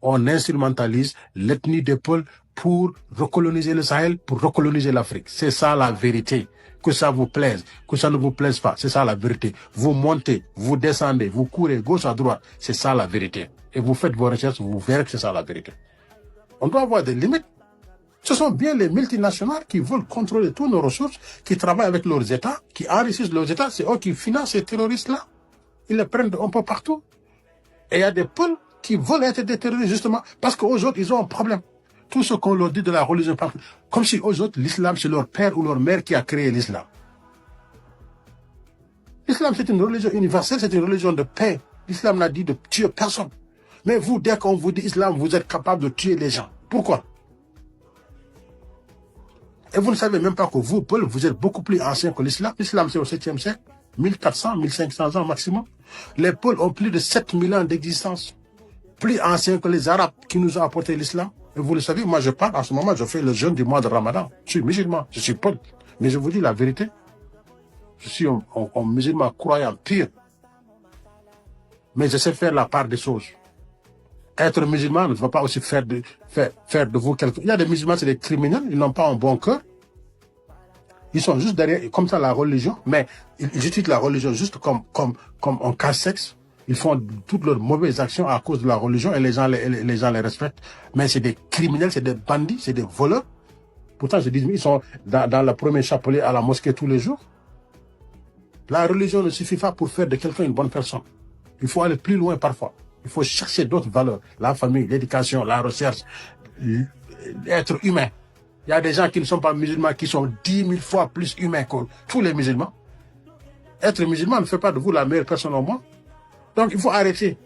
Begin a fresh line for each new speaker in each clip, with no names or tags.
on instrumentalise l'ethnie des Peuls pour recoloniser le Sahel, pour recoloniser l'Afrique. C'est ça la vérité. Que ça vous plaise, que ça ne vous plaise pas, c'est ça la vérité. Vous montez, vous descendez, vous courez gauche à droite, c'est ça la vérité. Et vous faites vos recherches, vous verrez que c'est ça la vérité. On doit avoir des limites. Ce sont bien les multinationales qui veulent contrôler toutes nos ressources, qui travaillent avec leurs États, qui enrichissent leurs États. C'est eux qui financent ces terroristes-là. Ils les prennent un peu partout. Et il y a des peuples qui veulent être des terroristes justement parce qu'aux autres, ils ont un problème. Tout ce qu'on leur dit de la religion, comme si aux autres, l'islam, c'est leur père ou leur mère qui a créé l'islam. L'islam, c'est une religion universelle, c'est une religion de paix. L'islam n'a dit de tuer personne. Mais vous, dès qu'on vous dit islam, vous êtes capable de tuer les gens. Pourquoi? Et vous ne savez même pas que vous, Paul, vous êtes beaucoup plus ancien que l'islam. L'islam, c'est au 7e siècle, 1400, 1500 ans maximum. Les Peuls ont plus de 7000 ans d'existence. Plus anciens que les Arabes qui nous ont apporté l'islam. Et vous le savez, moi je parle, en ce moment, je fais le jeûne du mois de Ramadan. Je suis musulman, je suis Paul. Mais je vous dis la vérité. Je suis un musulman croyant pire. Mais je sais faire la part des choses. Être musulman ne va pas aussi faire de vous quelque chose. Il y a des musulmans, c'est des criminels, ils n'ont pas un bon cœur. Ils sont juste derrière, comme ça, la religion, mais ils utilisent la religion juste comme un casse-sexe. Ils font toutes leurs mauvaises actions à cause de la religion et les gens les respectent. Mais c'est des criminels, c'est des bandits, c'est des voleurs. Pourtant, je dis, ils sont dans le premier chapelet à la mosquée tous les jours. La religion ne suffit pas pour faire de quelqu'un une bonne personne. Il faut aller plus loin parfois. Il faut chercher d'autres valeurs. La famille, l'éducation, la recherche, être humain. Il y a des gens qui ne sont pas musulmans, qui sont 10 000 fois plus humains que tous les musulmans. Être musulman ne fait pas de vous la meilleure personne au monde. Donc il faut arrêter.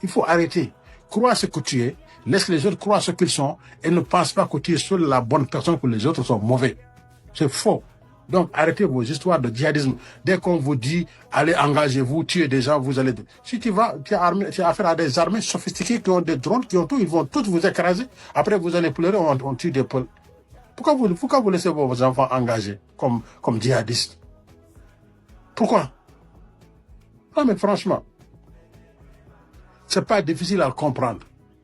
Il faut arrêter. Crois ce que tu es. Laisse les autres croire ce qu'ils sont. Et ne pense pas que tu es seul la bonne personne, que les autres sont mauvais. C'est faux. Donc arrêtez vos histoires de djihadisme. Dès qu'on vous dit, allez, engagez-vous, tuez des gens, vous allez... Si tu vas, tu as affaire à des armées sophistiquées qui ont des drones, qui ont tout, ils vont tous vous écraser. Après vous allez pleurer, on tue des Peuls. Pourquoi vous laissez vos enfants engagés comme djihadistes? Pourquoi? Non mais franchement, c'est pas difficile à comprendre,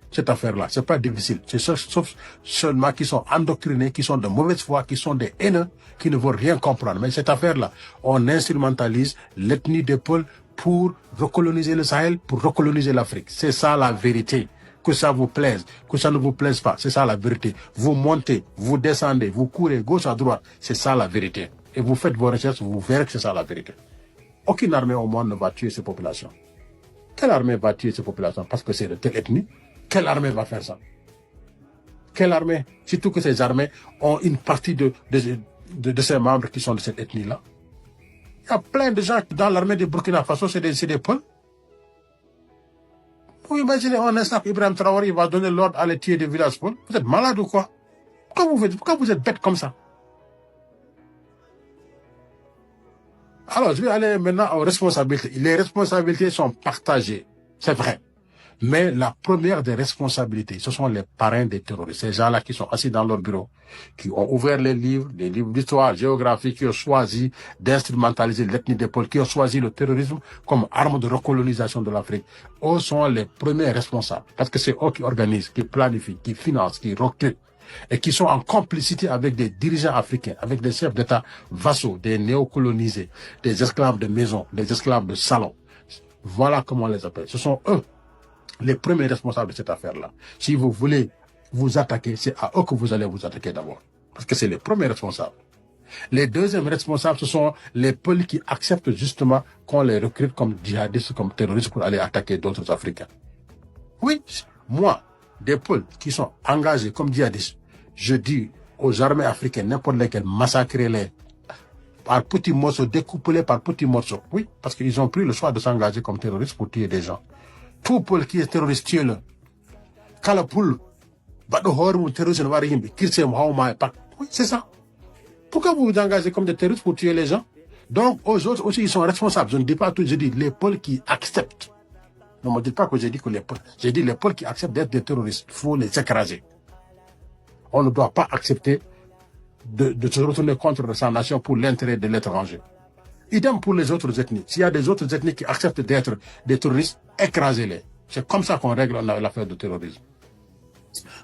cette affaire-là. C'est pas difficile. C'est sauf seulement qui sont endoctrinés, qui sont de mauvaise foi, qui sont des haineux, qui ne veulent rien comprendre. Mais cette affaire-là, on instrumentalise l'ethnie des Peuls pour recoloniser le Sahel, pour recoloniser l'Afrique. C'est ça la vérité. Que ça vous plaise, que ça ne vous plaise pas, c'est ça la vérité. Vous montez, vous descendez, vous courez gauche à droite, c'est ça la vérité. Et vous faites vos recherches, vous verrez que c'est ça la vérité. Aucune armée au monde ne va tuer ces populations. Quelle armée va tuer ces populations parce que c'est de telle ethnie? Quelle armée va faire ça? Quelle armée? Surtout que ces armées ont une partie de ces membres qui sont de cette ethnie-là. Il y a plein de gens dans l'armée de Burkina Faso, c'est des Peuls. Vous imaginez un instant qu'Ibrahim Traoré va donner l'ordre à les tuer des villages Peuls? Vous êtes malade ou quoi? Pourquoi vous êtes bête comme ça? Alors, je vais aller maintenant aux responsabilités. Les responsabilités sont partagées, c'est vrai. Mais la première des responsabilités, ce sont les parrains des terroristes. Ces gens-là qui sont assis dans leur bureau, qui ont ouvert les livres d'histoire, géographie, qui ont choisi d'instrumentaliser l'ethnie des Peuls, qui ont choisi le terrorisme comme arme de recolonisation de l'Afrique. Eux sont les premiers responsables. Parce que c'est eux qui organisent, qui planifient, qui financent, qui recrutent. Et qui sont en complicité avec des dirigeants africains, avec des chefs d'État vassaux, des néocolonisés, des esclaves de maison, des esclaves de salon. Voilà comment on les appelle. Ce sont eux les premiers responsables de cette affaire-là. Si vous voulez vous attaquer, c'est à eux que vous allez vous attaquer d'abord. Parce que c'est les premiers responsables. Les deuxièmes responsables, ce sont les Peuls qui acceptent justement qu'on les recrute comme djihadistes, comme terroristes pour aller attaquer d'autres Africains. Oui, moi, des Peuls qui sont engagés comme djihadistes, je dis aux armées africaines, n'importe lesquelles, massacrez-les par petits morceaux, découpez-les par petits morceaux. Oui, parce qu'ils ont pris le choix de s'engager comme terroristes pour tuer des gens. Tout Peul qui est terroriste, tuez-le. Kala Peul, oui, c'est ça. Pourquoi vous vous engagez comme des terroristes pour tuer les gens? Donc, aux autres aussi, ils sont responsables. Je ne dis pas tout, je dis les Peuls qui acceptent. Ne me dites pas que j'ai dit que les Peuls. J'ai dit les Peuls qui acceptent d'être des terroristes. Il faut les écraser. On ne doit pas accepter de se retourner contre sa nation pour l'intérêt de l'étranger. Idem pour les autres ethnies. S'il y a des autres ethnies qui acceptent d'être des terroristes, écrasez-les. C'est comme ça qu'on règle l'affaire du terrorisme.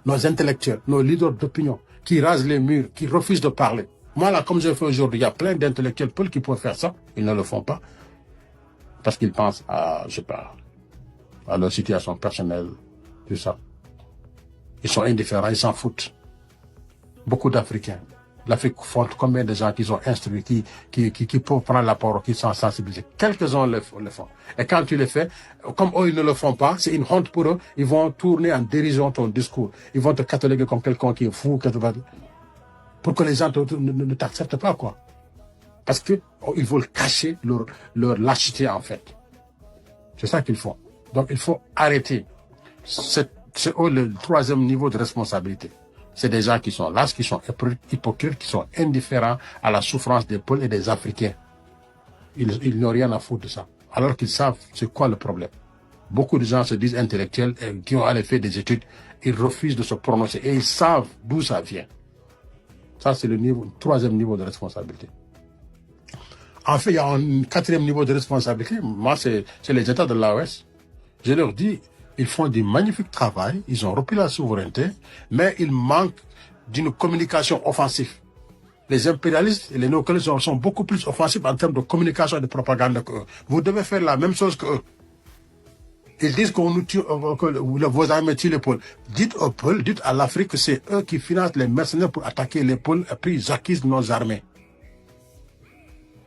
nos intellectuels, nos leaders d'opinion, qui rasent les murs, qui refusent de parler. Moi, là, comme je fais aujourd'hui, il y a plein d'intellectuels Peul qui pourraient faire ça. Ils ne le font pas. Parce qu'ils pensent à, je sais pas, à leur situation personnelle, tout ça. Ils sont indifférents, ils s'en foutent. Beaucoup d'Africains. L'Afrique compte combien de gens qui sont instruits, qui peuvent prendre la parole, qui sont sensibilisés. Quelques-uns le font. Et quand tu le fais, comme eux, ils ne le font pas, c'est une honte pour eux. Ils vont tourner en dérision ton discours. Ils vont te cataloguer comme quelqu'un qui est fou, pour que les gens ne t'acceptent pas, quoi. Parce que ils veulent cacher leur lâcheté, en fait. C'est ça qu'ils font. Donc, il faut arrêter. C'est le troisième niveau de responsabilité. C'est des gens qui sont lâches, qui sont hypocrites, qui sont indifférents à la souffrance des Peuls et des Africains. Ils n'ont rien à foutre de ça. Alors qu'ils savent c'est quoi le problème. Beaucoup de gens se disent intellectuels et qui ont allé faire des études. Ils refusent de se prononcer et ils savent d'où ça vient. Ça, c'est le troisième niveau de responsabilité. En fait, il y a un quatrième niveau de responsabilité. Moi, c'est les États de l'AOS. Je leur dis, ils font du magnifique travail, ils ont repris la souveraineté, mais il manque d'une communication offensive. Les impérialistes et les néocolonialistes sont beaucoup plus offensifs en termes de communication et de propagande qu'eux. Vous devez faire la même chose qu'eux. Ils disent qu'on nous tue, que vos armées tuent les Peuls. Dites aux Peuls, dites à l'Afrique que c'est eux qui financent les mercenaires pour attaquer les Peuls et puis ils acquisent nos armées.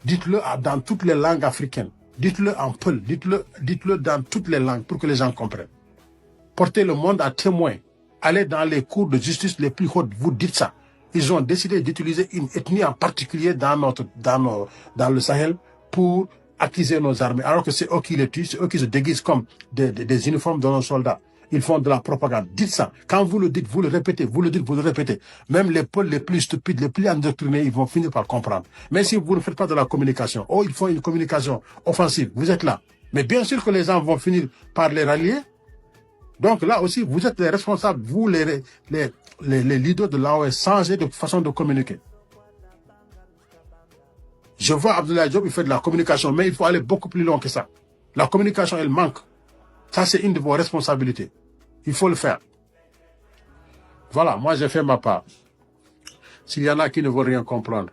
Dites-le dans toutes les langues africaines. Dites-le en Peul, dites-le dans toutes les langues pour que les gens comprennent. Portez le monde à témoin. Allez dans les cours de justice les plus hautes, vous dites ça. Ils ont décidé d'utiliser une ethnie en particulier dans le Sahel pour acquiser nos armées. Alors que c'est eux qui les tuent, c'est eux qui se déguisent comme des uniformes de nos soldats. Ils font de la propagande. Dites ça. Quand vous le dites, vous le répétez, vous le dites, vous le répétez. Même les Peuls les plus stupides, les plus endoctrinés, ils vont finir par comprendre. Mais si vous ne faites pas de la communication, ils font une communication offensive, vous êtes là. Mais bien sûr que les gens vont finir par les rallier. Donc là aussi, vous êtes les responsables, vous les leaders de l'AOS, changer de façon de communiquer. Je vois Abdoulaye Diop, il fait de la communication, mais il faut aller beaucoup plus loin que ça. La communication, elle manque. Ça, c'est une de vos responsabilités. Il faut le faire. Voilà, moi, j'ai fait ma part. S'il y en a qui ne veulent rien comprendre,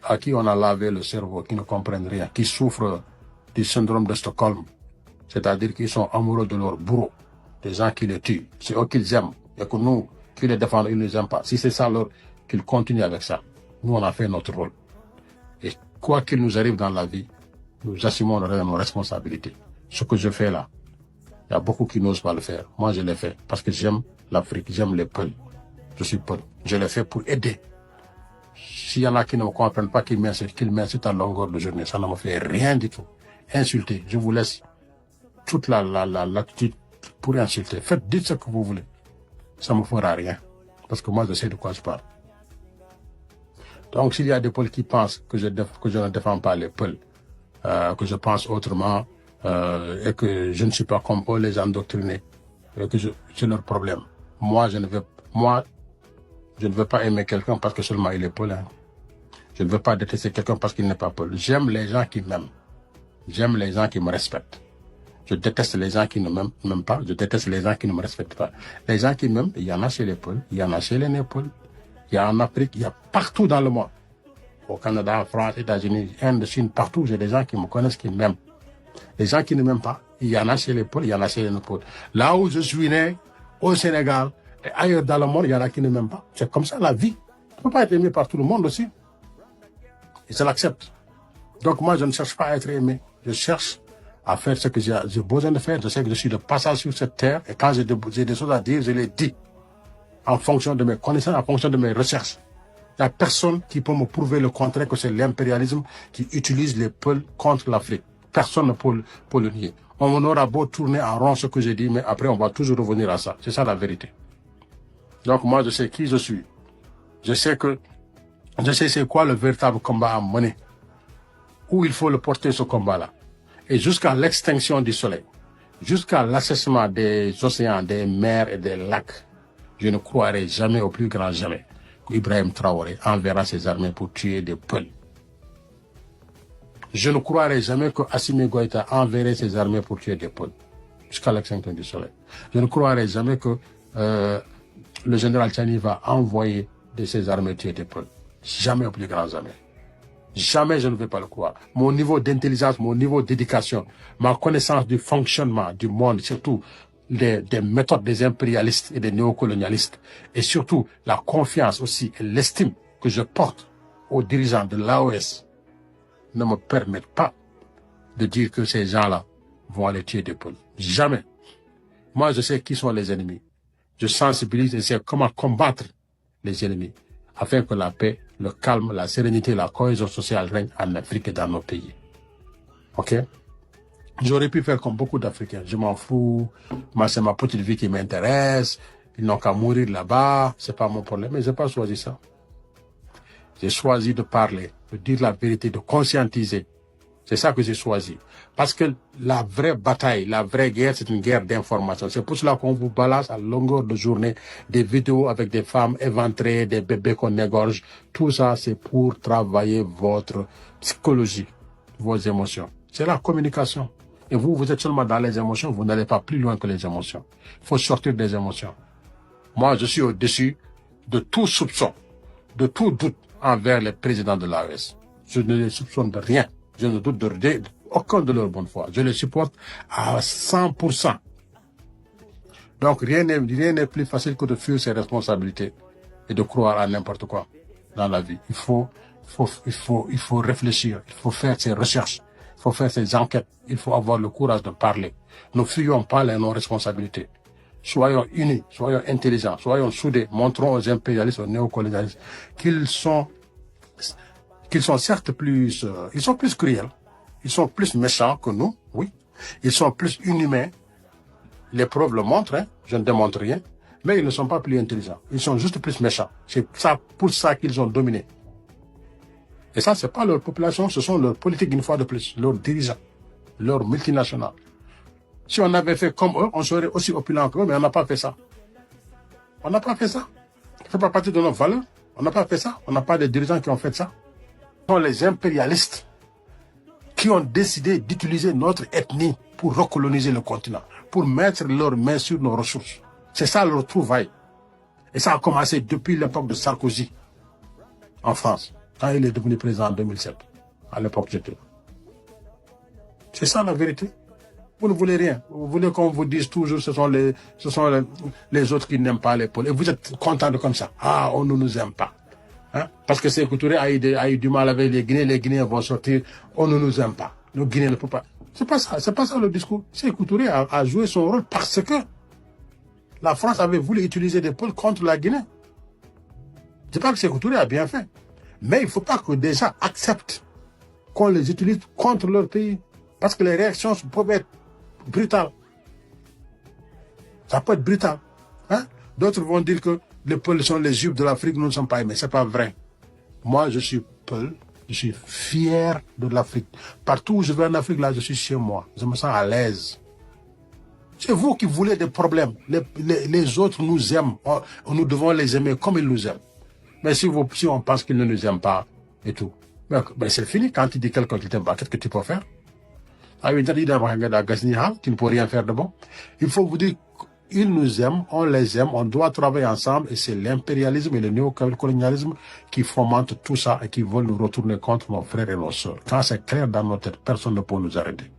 à qui on a lavé le cerveau, qui ne comprennent rien, qui souffrent du syndrome de Stockholm, c'est-à-dire qu'ils sont amoureux de leur bourreau, des gens qui les tuent, c'est eux qu'ils aiment, et que nous, qui les défendons, ils ne les aiment pas. Si c'est ça, alors qu'ils continuent avec ça. Nous, on a fait notre rôle. Et quoi qu'il nous arrive dans la vie, nous assumons nos responsabilités. Ce que je fais là, il y a beaucoup qui n'osent pas le faire. Moi, je l'ai fait parce que j'aime l'Afrique, j'aime les Peuls. Je suis Peul. Je l'ai fait pour aider. S'il y en a qui ne me comprennent pas, qu'ils m'insultent à longueur de journée, ça ne me fait rien du tout. Insulter, je vous laisse toute l'attitude pour insulter. Dites ce que vous voulez. Ça ne me fera rien. Parce que moi, je sais de quoi je parle. Donc, s'il y a des Peuls qui pensent que je ne défends pas les Peuls, que je pense autrement, et que je ne suis pas comme eux, les endoctrinés, et que c'est leur problème. Moi, je ne veux pas aimer quelqu'un parce que seulement il est Peul. Hein. Je ne veux pas détester quelqu'un parce qu'il n'est pas Peul. J'aime les gens qui m'aiment. J'aime les gens qui me respectent. Je déteste les gens qui ne m'aiment pas. Je déteste les gens qui ne me respectent pas. Les gens qui m'aiment, il y en a chez les Peuls, il y en a chez les Népeuls, il y a en Afrique, il y a partout dans le monde. Au Canada, en France, États-Unis, Inde, Chine, partout, j'ai des gens qui me connaissent, qui m'aiment. Les gens qui ne m'aiment pas, il y en a chez les Peuls, il y en a chez les Népeuls. Là où je suis né, au Sénégal, et ailleurs dans le monde, il y en a qui ne m'aiment pas. C'est comme ça la vie. Tu ne peux pas être aimé par tout le monde aussi. Et je l'accepte. Donc moi, je ne cherche pas à être aimé. Je cherche à faire ce que j'ai besoin de faire. Je sais que je suis de passage sur cette terre. Et quand j'ai des choses à dire, je les dis. En fonction de mes connaissances, en fonction de mes recherches. Il n'y a personne qui peut me prouver le contraire que c'est l'impérialisme qui utilise les Peuls contre l'Afrique. Personne ne peut le nier. On aura beau tourner en rond ce que j'ai dit, mais après on va toujours revenir à ça. C'est ça la vérité. Donc moi, je sais qui je suis. Je sais c'est quoi le véritable combat à mener. Où il faut le porter, ce combat-là. Et jusqu'à l'extinction du soleil, jusqu'à l'assèchement des océans, des mers et des lacs, je ne croirai jamais, au plus grand jamais, qu'Ibrahim Traoré enverra ses armées pour tuer des Peuls. Je ne croirai jamais que Assimi Goïta enverrait ses armées pour tuer des Peuls. jusqu'à l'extinction du soleil. Je ne croirais jamais que le général Tchani va envoyer de ses armées tuer des peuples. Jamais, au plus grand jamais. Jamais je ne vais pas le croire. Mon niveau d'intelligence, mon niveau d'éducation, ma connaissance du fonctionnement du monde, surtout des méthodes des impérialistes et des néocolonialistes, et surtout la confiance aussi et l'estime que je porte aux dirigeants de l'AOS ne me permettent pas de dire que ces gens-là vont aller tuer des peuples. Jamais. Moi, je sais qui sont les ennemis. Je sensibilise et sais comment combattre les ennemis afin que la paix, le calme, la sérénité, la cohésion sociale règnent en Afrique et dans nos pays. Ok? J'aurais pu faire comme beaucoup d'Africains. Je m'en fous. Moi, c'est ma petite vie qui m'intéresse. Ils n'ont qu'à mourir là-bas. C'est pas mon problème. Mais j'ai pas choisi ça. J'ai choisi de parler, de dire la vérité, de conscientiser. C'est ça que j'ai choisi. Parce que la vraie bataille, la vraie guerre, c'est une guerre d'information. C'est pour cela qu'on vous balance à longueur de journée des vidéos avec des femmes éventrées, des bébés qu'on égorge. Tout ça, c'est pour travailler votre psychologie, vos émotions. C'est la communication. Et vous, vous êtes seulement dans les émotions, vous n'allez pas plus loin que les émotions. Il faut sortir des émotions. Moi, je suis au-dessus de tout soupçon, de tout doute envers les présidents de l'AES. Je ne les soupçonne de rien. Je ne doute de aucun de leur bonne foi. Je les supporte à 100%. Donc, rien n'est plus facile que de fuir ses responsabilités et de croire à n'importe quoi dans la vie. Il faut réfléchir. Il faut faire ses recherches. Il faut faire ses enquêtes. Il faut avoir le courage de parler. Ne fuyons pas les non-responsabilités. Soyons unis, soyons intelligents, soyons soudés. Montrons aux impérialistes, aux néocolonialistes qu'ils sont certes plus, ils sont plus cruels, ils sont plus méchants que nous, oui. Ils sont plus inhumains. Les preuves le montrent, hein. Je ne démontre rien. Mais ils ne sont pas plus intelligents. Ils sont juste plus méchants. C'est ça, pour ça qu'ils ont dominé. Et ça, c'est pas leur population, ce sont leurs politiques une fois de plus, leurs dirigeants, leurs multinationales. Si on avait fait comme eux, on serait aussi opulent qu'eux, mais on n'a pas fait ça. On n'a pas fait ça. Ça ne fait pas partie de nos valeurs. On n'a pas fait ça. On n'a pas de dirigeants qui ont fait ça. Ce sont les impérialistes qui ont décidé d'utiliser notre ethnie pour recoloniser le continent, pour mettre leurs mains sur nos ressources. C'est ça leur trouvaille. Et ça a commencé depuis l'époque de Sarkozy en France, quand il est devenu président en 2007. À l'époque, j'étais là. C'est ça la vérité. Vous ne voulez rien. Vous voulez qu'on vous dise toujours ce sont les autres qui n'aiment pas les Peuls. Et vous êtes content de comme ça. Ah, on ne nous aime pas. Hein? Parce que Sékou Touré a eu du mal avec les Guinéens vont sortir, on ne nous aime pas. Le Guinéen ne peut pas. C'est pas ça le discours. Sékou Touré a joué son rôle parce que la France avait voulu utiliser des Peuls contre la Guinée. Je ne dis pas que Sékou Touré a bien fait. Mais il ne faut pas que des gens acceptent qu'on les utilise contre leur pays. Parce que les réactions peuvent être brutales. Ça peut être brutal. Hein? D'autres vont dire que les Peuls sont les Juifs de l'Afrique, nous ne sommes pas aimés. Ce n'est pas vrai. Moi, je suis Peul, je suis fier de l'Afrique. Partout où je vais en Afrique, là, je suis chez moi. Je me sens à l'aise. C'est vous qui voulez des problèmes. Les autres nous aiment. Nous devons les aimer comme ils nous aiment. Mais si on pense qu'ils ne nous aiment pas et tout, ben c'est fini. Quand tu dis quelqu'un qui t'aime pas, qu'est-ce que tu peux faire? Tu ne peux rien faire de bon. Il faut vous dire ils nous aiment, on les aime, on doit travailler ensemble et c'est l'impérialisme et le néocolonialisme qui fomentent tout ça et qui veulent nous retourner contre nos frères et nos sœurs. Quand c'est clair dans nos têtes, personne ne peut nous arrêter.